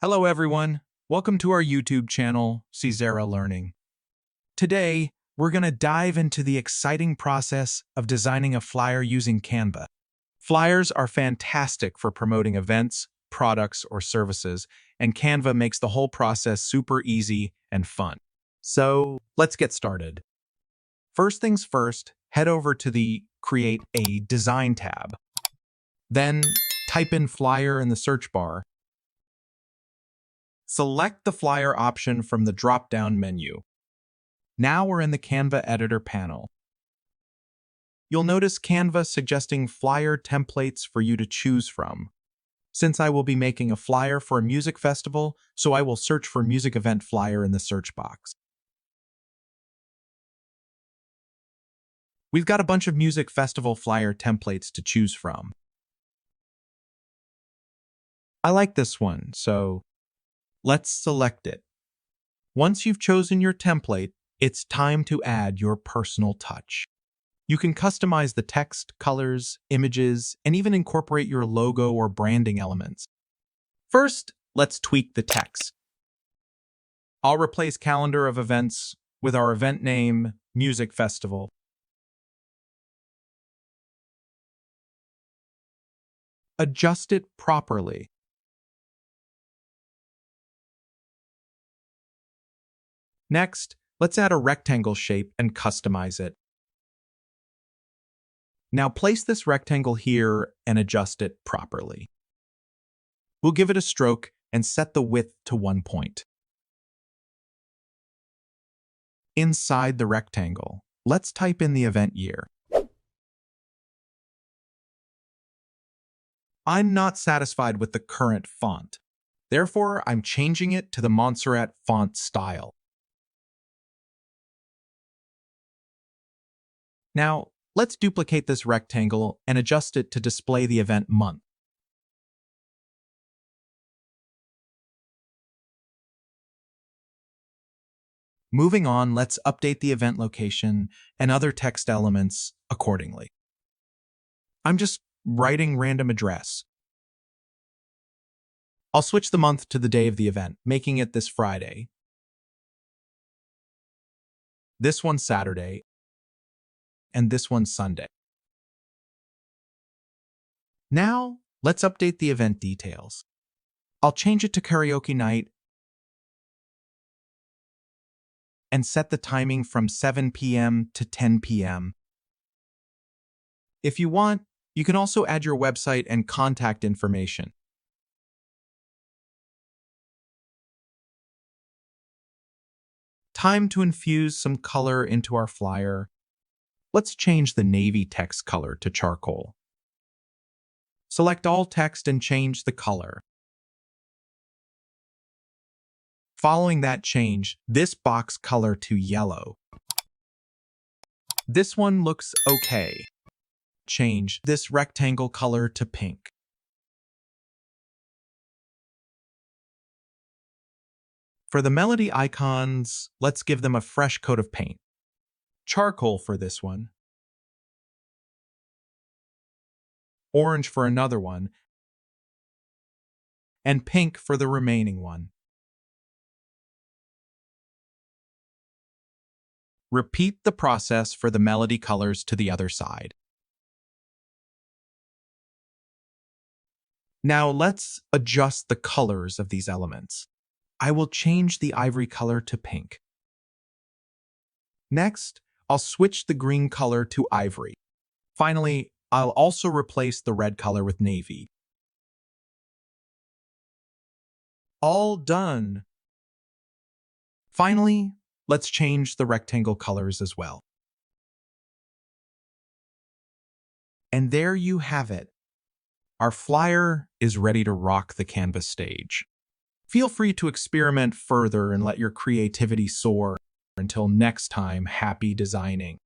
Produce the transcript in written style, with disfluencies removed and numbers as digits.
Hello everyone, welcome to our YouTube channel, Syzerra Learning. Today, we're going to dive into the exciting process of designing a flyer using Canva. Flyers are fantastic for promoting events, products, or services, and Canva makes the whole process super easy and fun. So, let's get started. First things first, head over to the Create a Design tab. Then, type in Flyer in the search bar. Select the flyer option from the drop-down menu. Now we're in the Canva editor panel. You'll notice Canva suggesting flyer templates for you to choose from. Since I will be making a flyer for a music festival, so I will search for music event flyer in the search box. We've got a bunch of music festival flyer templates to choose from. I like this one, so let's select it. Once you've chosen your template, it's time to add your personal touch. You can customize the text, colors, images, and even incorporate your logo or branding elements. First, let's tweak the text. I'll replace calendar of events with our event name, Music Festival. Adjust it properly. Next, let's add a rectangle shape and customize it. Now place this rectangle here and adjust it properly. We'll give it a stroke and set the width to 1 point. Inside the rectangle, let's type in the event year. I'm not satisfied with the current font. Therefore, I'm changing it to the Montserrat font style. Now, let's duplicate this rectangle and adjust it to display the event month. Moving on, let's update the event location and other text elements accordingly. I'm just writing random address. I'll switch the month to the day of the event, making it this Friday. This one Saturday, and this one Sunday. Now, let's update the event details. I'll change it to karaoke night and set the timing from 7 p.m. to 10 p.m. If you want, you can also add your website and contact information. Time to infuse some color into our flyer. Let's change the navy text color to charcoal. Select all text and change the color. Following that change, this box color to yellow. This one looks okay. Change this rectangle color to pink. For the melody icons, let's give them a fresh coat of paint. Charcoal for this one, orange for another one, and pink for the remaining one. Repeat the process for the melody colors to the other side. Now let's adjust the colors of these elements. I will change the ivory color to pink. Next, I'll switch the green color to ivory. Finally, I'll also replace the red color with navy. All done. Finally, let's change the rectangle colors as well. And there you have it. Our flyer is ready to rock the Canvas stage. Feel free to experiment further and let your creativity soar. Until next time, happy designing.